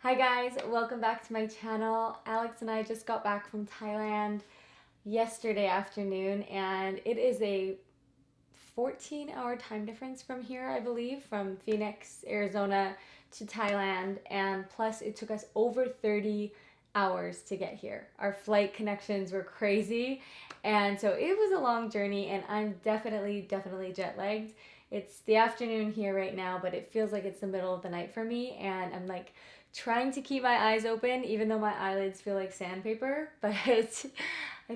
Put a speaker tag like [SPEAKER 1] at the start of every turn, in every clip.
[SPEAKER 1] Hi guys, welcome back to my channel. Alex and I just got back from Thailand yesterday afternoon, and it is a 14-hour time difference from here, I believe, from Phoenix, Arizona to Thailand, and plus it took us over 30 hours to get here. Our flight connections were crazy, and so it was a long journey, and I'm definitely jet lagged. It's the afternoon here right now, but it feels like it's the middle of the night for me, and I'm like trying to keep my eyes open even though my eyelids feel like sandpaper, but I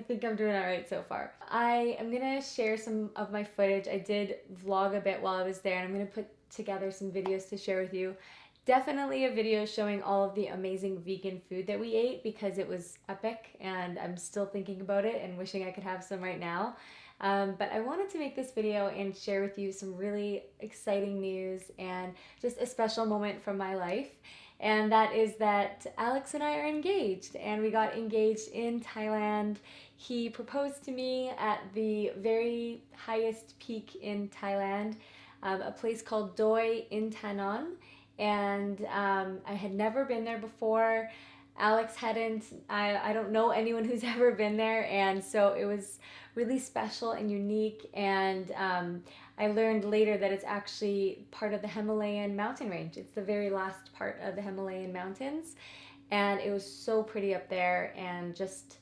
[SPEAKER 1] think I'm doing all right so far. I am gonna share some of my footage. I did vlog a bit while I was there, and I'm gonna put together some videos to share with you. Definitely a video showing all of the amazing vegan food that we ate because it was epic, and I'm still thinking about it and wishing I could have some right now. But I wanted to make this video and share with you some really exciting news and just a special moment from my life. And that is that Alex and I are engaged, and we got engaged in Thailand. He proposed to me at the very highest peak in Thailand, a place called Doi Intanon, and I had never been there before. Alex hadn't. I don't know anyone who's ever been there, and so it was really special and unique. And I learned later that it's actually part of the Himalayan mountain range. It's the very last part of the Himalayan mountains, and it was so pretty up there, and just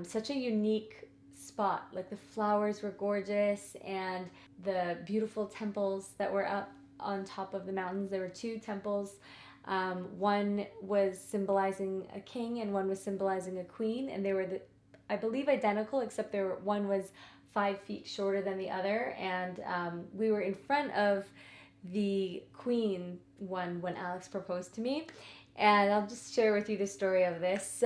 [SPEAKER 1] such a unique spot. Like the flowers were gorgeous, and the beautiful temples that were up on top of the mountains. There were two temples. One was symbolizing a king, and one was symbolizing a queen, and they were, I believe, identical, except one was 5 feet shorter than the other. And we were in front of the queen one when Alex proposed to me. And I'll just share with you the story of this.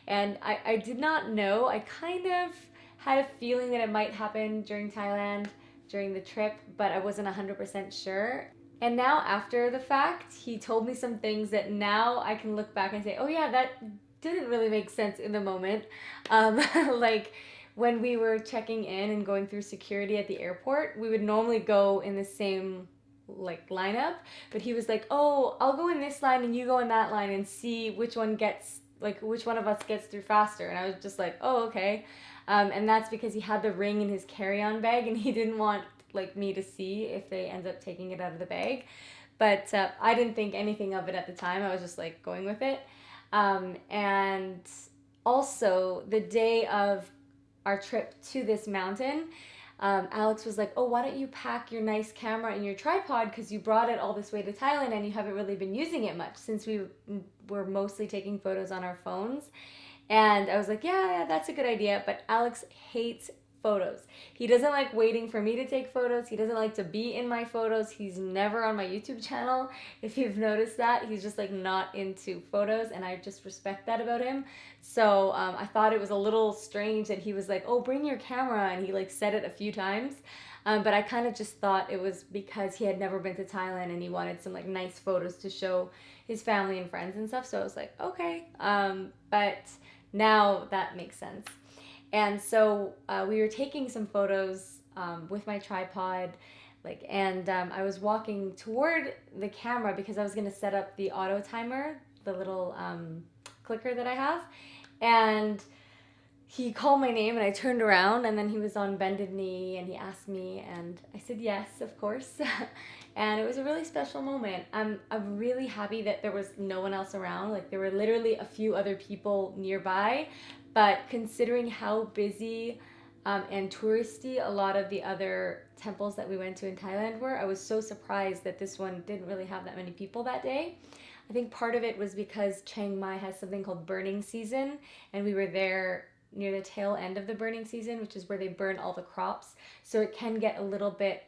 [SPEAKER 1] And I did not know. I kind of had a feeling that it might happen during Thailand, during the trip, but I wasn't 100% sure. And now, after the fact, he told me some things that now I can look back and say, oh, yeah, that didn't really make sense in the moment. Like when we were checking in and going through security at the airport, we would normally go in the same like lineup, but he was like, oh, I'll go in this line and you go in that line and see which one gets, like, which one of us gets through faster. And I was just like, oh, okay. And that's because he had the ring in his carry-on bag, and he didn't want like me to see if they end up taking it out of the bag. But I didn't think anything of it at the time. I was just like going with it. And also, the day of our trip to this mountain, Alex was like, oh, why don't you pack your nice camera and your tripod, because you brought it all this way to Thailand and you haven't really been using it much since we were mostly taking photos on our phones. And I was like, yeah, that's a good idea. But Alex hates photos. He doesn't like waiting for me to take photos. He doesn't like to be in my photos. He's never on my YouTube channel. If you've noticed that, he's just like not into photos, and I just respect that about him. So I thought it was a little strange that he was like, oh, bring your camera, and he like said it a few times. But I kind of just thought it was because he had never been to Thailand and he wanted some like nice photos to show his family and friends and stuff. So I was like, okay. But now that makes sense. And so we were taking some photos with my tripod, like, and I was walking toward the camera because I was gonna set up the auto timer, the little clicker that I have, and he called my name, and I turned around, and then he was on bended knee, and he asked me, and I said yes, of course. And it was a really special moment. I'm really happy that there was no one else around. Like, there were literally a few other people nearby, but considering how busy and touristy a lot of the other temples that we went to in Thailand were, I was so surprised that this one didn't really have that many people that day. I think part of it was because Chiang Mai has something called burning season, and we were there near the tail end of the burning season, which is where they burn all the crops. So it can get a little bit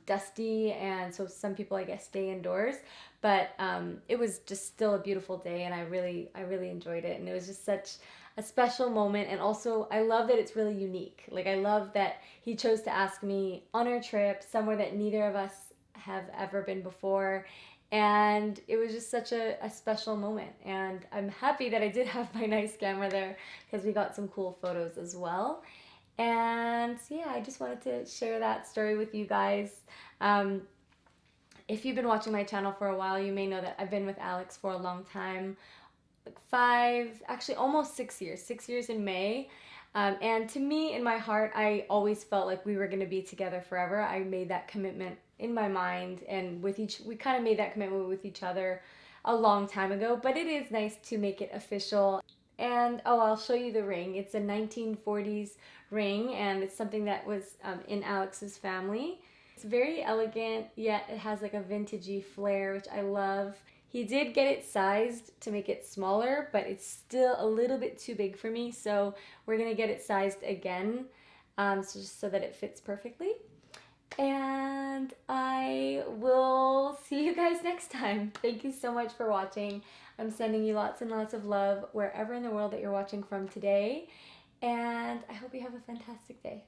[SPEAKER 1] dusty, and so some people, I guess, stay indoors. But it was just still a beautiful day, and I really enjoyed it, and it was just such a special moment. And also, I love that it's really unique. Like, I love that he chose to ask me on our trip somewhere that neither of us have ever been before, and it was just such a special moment. And I'm happy that I did have my nice camera there because we got some cool photos as well. And yeah, I just wanted to share that story with you guys. Um, If you've been watching my channel for a while, you may know that I've been with Alex for a long time, like 5, actually almost 6 years, 6 years in May. And to me, in my heart, I always felt like we were going to be together forever. I made that commitment in my mind, and we kind of made that commitment with each other a long time ago, but it is nice to make it official. And oh, I'll show you the ring. It's a 1940s ring, and it's something that was in Alex's family. It's very elegant, yet it has like a vintagey flair, which I love. He did get it sized to make it smaller, but it's still a little bit too big for me, so we're gonna get it sized again, so just so that it fits perfectly. And I will see you guys next time. Thank you so much for watching. I'm sending you lots and lots of love wherever in the world that you're watching from today, and I hope you have a fantastic day.